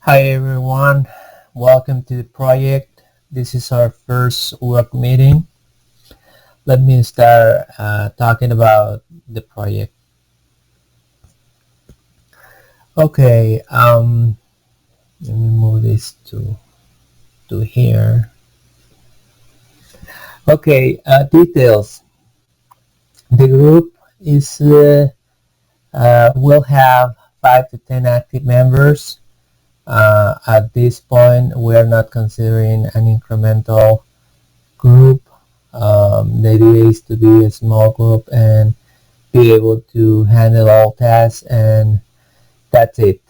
Hi everyone, welcome to the project. This is our first work meeting. Let me start talking about the project. Okay, let me move this to here. Okay, details. The group is will have 5 to 10 active members. At this point, we're not considering an incremental group. The idea is to be a small group and be able to handle all tasks, and that's it.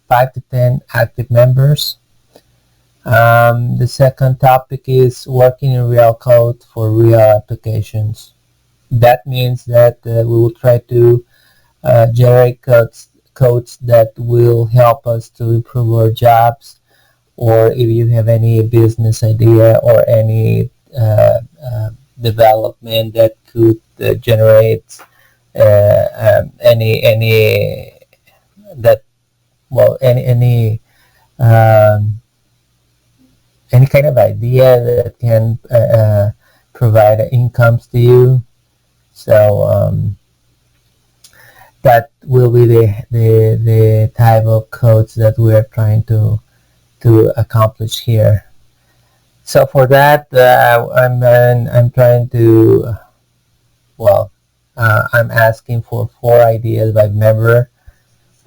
5 to 10 active members. The second topic is working in real code for real applications. That means that we will try to generate codes that will help us to improve our jobs, or if you have any business idea or any development that could generate any that well any kind of idea that can provide incomes to you. So that will be the type of codes that we are trying to accomplish here. So for that, I'm trying to I'm asking for 4 ideas by member.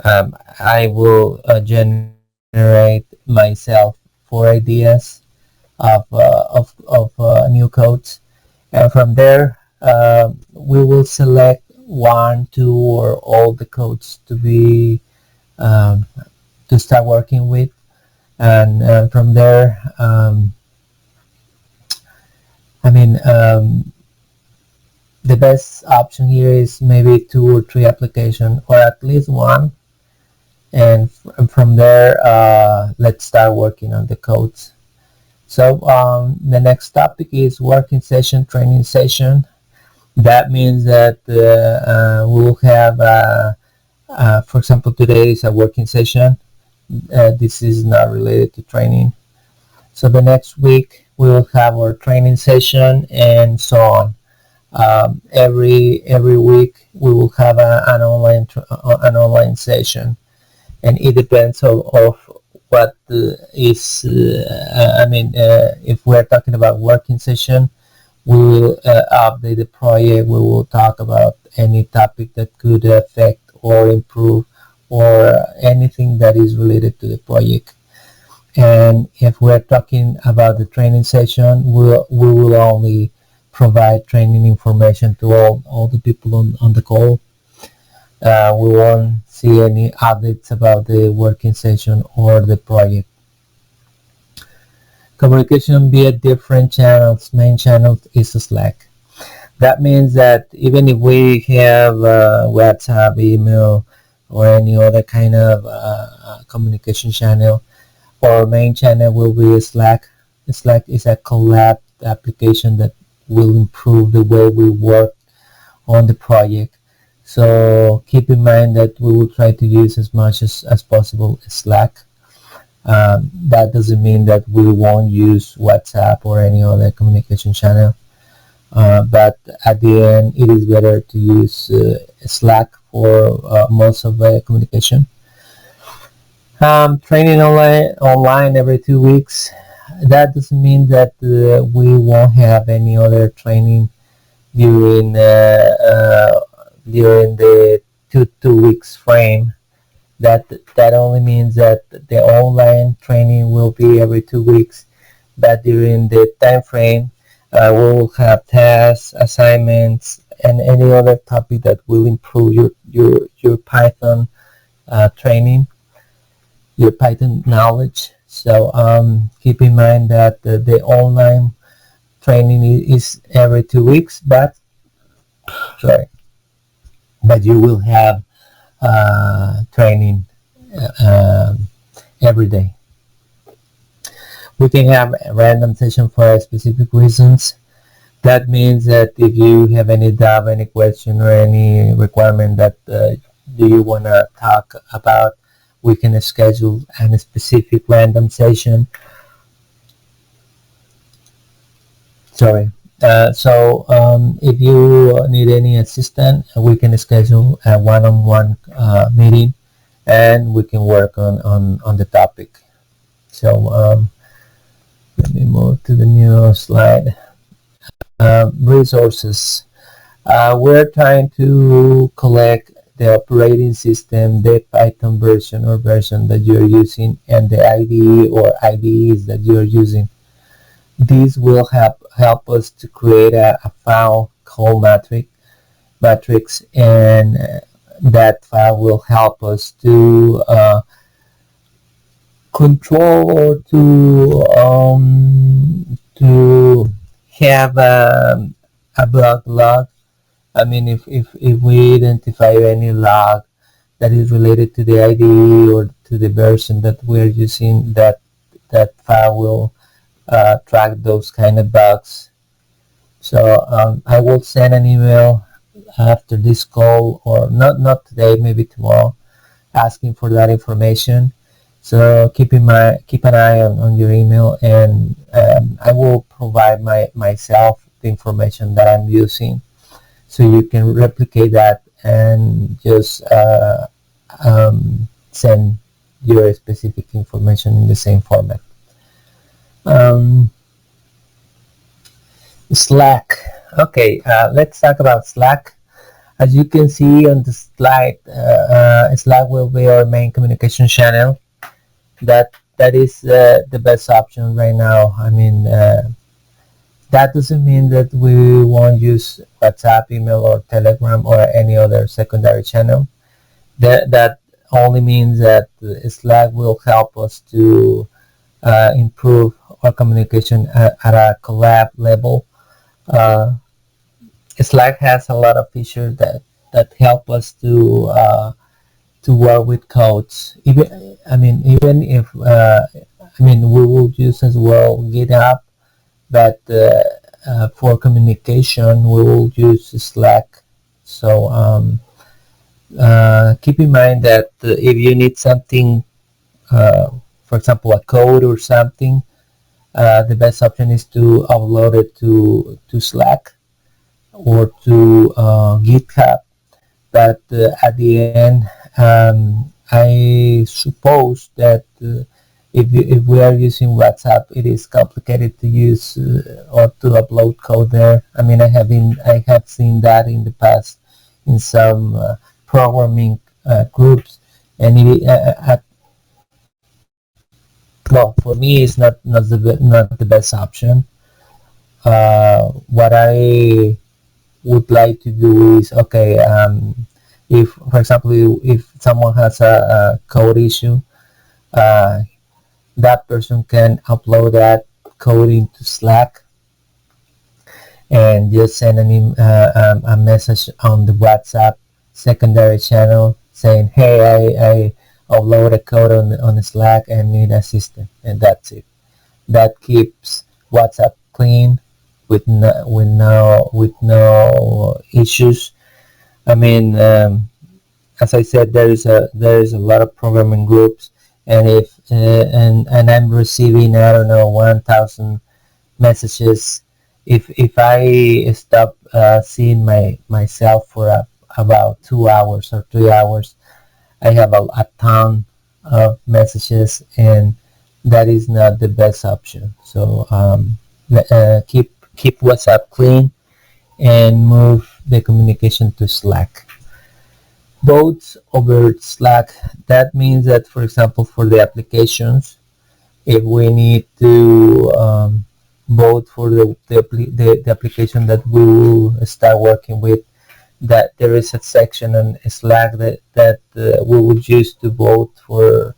I will generate myself 4 ideas of new codes, and from there we will select 1, 2, or all the codes to be to start working with, and from there the best option here is maybe 2 or 3 applications, or at least 1, and from there let's start working on the codes. So the next topic is working session, training session. That means that we'll have for example, today is a working session. This is not related to training. So the next week we will have our training session, and so on. Every week we will have an online session, and it depends of what is. If we're talking about working session, we will update the project. We will talk about any topic that could affect or improve, or anything that is related to the project. And if we're talking about the training session, we will only provide training information to all the people on the call. We won't see any updates about the working session or the project. Communication via different channels. Main channel is Slack. That means that even if we have WhatsApp, email, or any other kind of communication channel, our main channel will be Slack. Slack is a collab application that will improve the way we work on the project. So keep in mind that we will try to use as much as possible Slack. That doesn't mean that we won't use WhatsApp or any other communication channel, but at the end it is better to use Slack for most of the communication. Training online every 2 weeks. That doesn't mean that we won't have any other training during the two weeks frame. That only means that the online training will be every 2 weeks, but during the time frame we will have tasks, assignments, and any other topic that will improve your Python training, your Python knowledge. So keep in mind that the online training is every 2 weeks, but you will have training every day. We can have a random session for specific reasons. That means that if you have any doubt, any question, or any requirement that do you want to talk about, we can schedule a specific random session. Sorry. If you need any assistance, we can schedule a one-on-one meeting, and we can work on the topic. So let me move to the new slide. Resources. We're trying to collect the operating system, the Python version or version that you're using, and the IDE or IDEs that you're using. These will help us to create a file called matrix, and that file will help us to control or to have a block log. I mean, if we identify any log that is related to the IDE or to the version that we're using, that file will track those kind of bugs. So I will send an email after this call, or not today, maybe tomorrow, asking for that information. So keep an eye on your email, and I will provide myself the information that I'm using, so you can replicate that and just send your specific information in the same format. Slack. Okay, let's talk about Slack. As you can see on the slide, Slack will be our main communication channel. That is the best option right now. I mean, that doesn't mean that we won't use WhatsApp, email, or Telegram, or any other secondary channel. That only means that Slack will help us to improve our communication at a collab level. Slack has a lot of features that help us to work with codes. Even if we will use as well GitHub, but for communication we will use Slack. So keep in mind that if you need something, for example, a code or something, the best option is to upload it to Slack or to GitHub. But at the end, I suppose that if we are using WhatsApp, it is complicated to use or to upload code there. I mean, I have seen that in the past in some programming groups, and well, for me, it's not the best option. What I would like to do is, okay, if, for example, if someone has a code issue, that person can upload that code into Slack and just send a message on the WhatsApp secondary channel saying, hey, I upload a code on the Slack and need assistance, and that's it. That keeps WhatsApp clean with no issues. I mean, as I said, there is a lot of programming groups, and if and I'm receiving, I don't know, 1,000 messages. If I stop seeing myself for about 2 hours or 3 hours, I have a ton of messages, and that is not the best option. So keep WhatsApp clean and move the communication to Slack. Both over Slack. That means that, for example, for the applications, if we need to vote for the application that we will start working with, that there is a section on Slack that we would use to vote for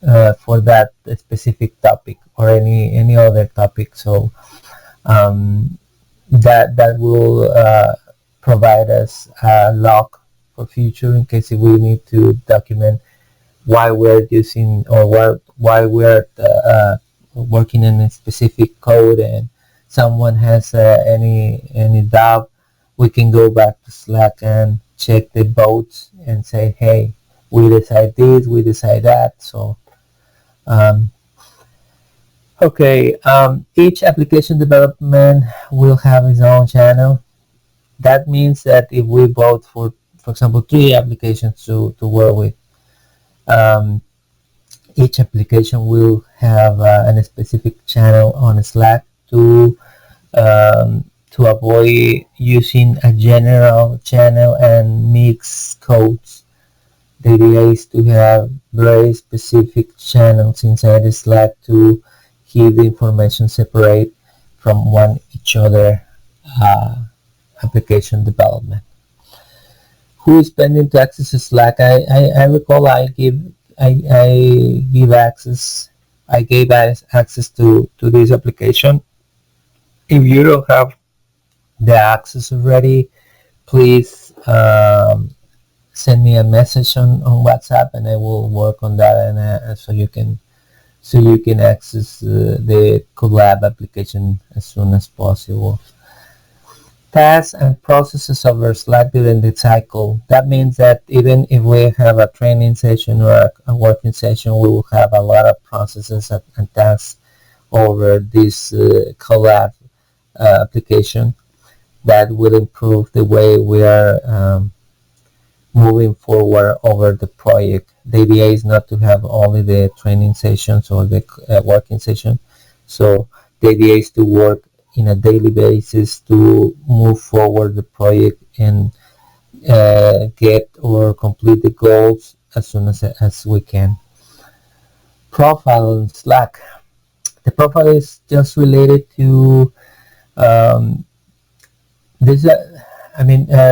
that specific topic or any other topic. So that will provide us a log for future in case if we need to document why we're using or why we're working in a specific code, and someone has any doubt, we can go back to Slack and check the votes and say, hey, we decide this, we decide that. So okay, each application development will have its own channel. That means that if we vote for example, 3 applications to work with, each application will have a specific channel on Slack to avoid using a general channel and mix codes. The idea is to have very specific channels inside the Slack to keep the information separate from each other application development. Who is pending to access Slack? I recall I gave access to this application. If you don't have the access already, please send me a message on WhatsApp, and I will work on that, and so you can access the collab application as soon as possible. Tasks and processes over Slack during the cycle. That means that even if we have a training session or a working session, we will have a lot of processes and tasks over this collab application that will improve the way we are moving forward over the project. The idea is not to have only the training sessions or the working session. So the idea is to work in a daily basis to move forward the project and get or complete the goals as soon as we can. Profile in Slack. The profile is just related to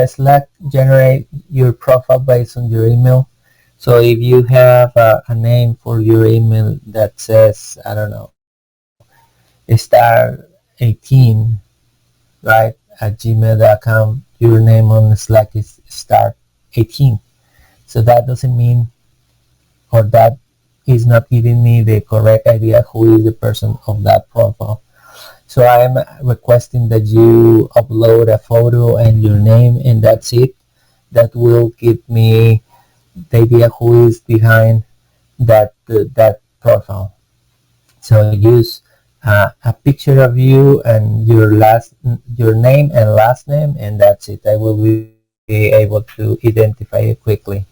Slack generate your profile based on your email. So if you have a name for your email that says, I don't know, star 18, right, at gmail.com, your name on Slack is star 18. So that doesn't mean, or that is not giving me the correct idea who is the person of that profile. So I am requesting that you upload a photo and your name, and that's it. That will give me the idea who is behind that profile. So use a picture of you and your name and last name, and that's it. I will be able to identify it quickly.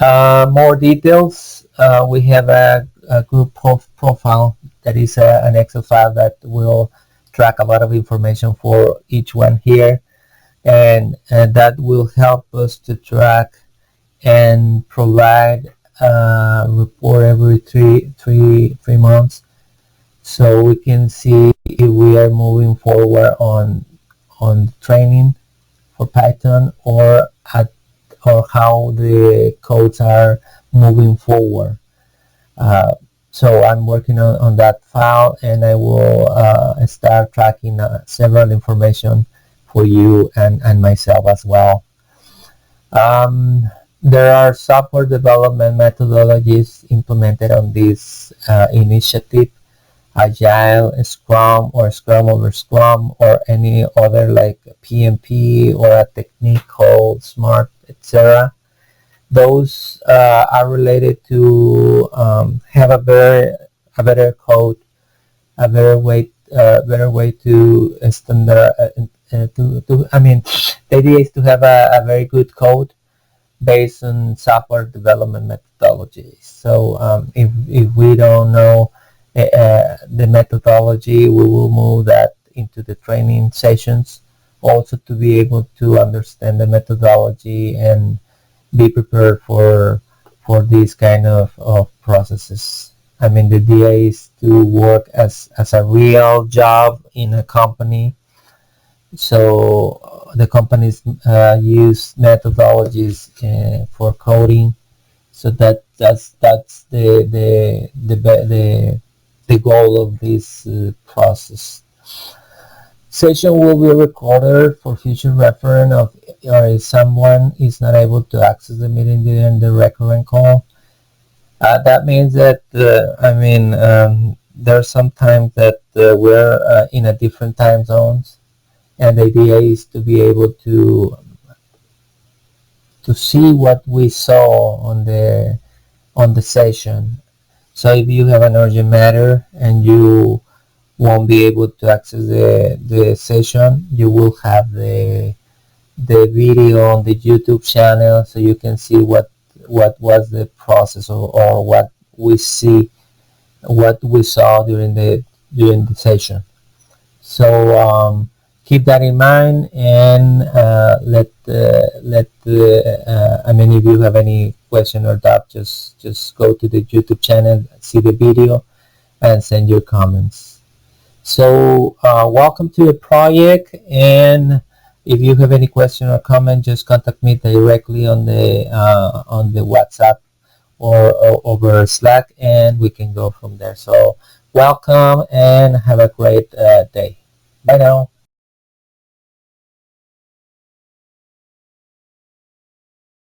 More details. We have a group profile that is an Excel file that will track a lot of information for each one here, and that will help us to track and provide a report every three months, so we can see if we are moving forward on training for Python or how the codes are moving forward. So I'm working on that file, and I will start tracking several information for you and myself as well. There are software development methodologies implemented on this initiative: Agile, Scrum, or Scrum over Scrum, or any other like PMP or a technique called SMART, etc. Those are related to have a better code, a better way to standard. The idea is to have a very good code based on software development methodologies. So if we don't know the methodology, we will move that into the training sessions, also to be able to understand the methodology and be prepared for these kind of processes. The idea is to work as a real job in a company. So the companies use methodologies for coding. So that's the goal of this process. Session will be recorded for future reference or if someone is not able to access the meeting during the recurrent call. That means that there are some times that we're in a different time zones, and the idea is to be able to see what we saw on the session. So if you have an urgent matter and you won't be able to access the session, you will have the video on the YouTube channel, so you can see what was the process, or what we saw during the session. So keep that in mind, and I mean, if you have any question or doubt, just go to the YouTube channel, see the video, and send your comments. So welcome to the project, and if you have any question or comment, just contact me directly on the WhatsApp or over Slack, and we can go from there. So welcome and have a great day. Bye now.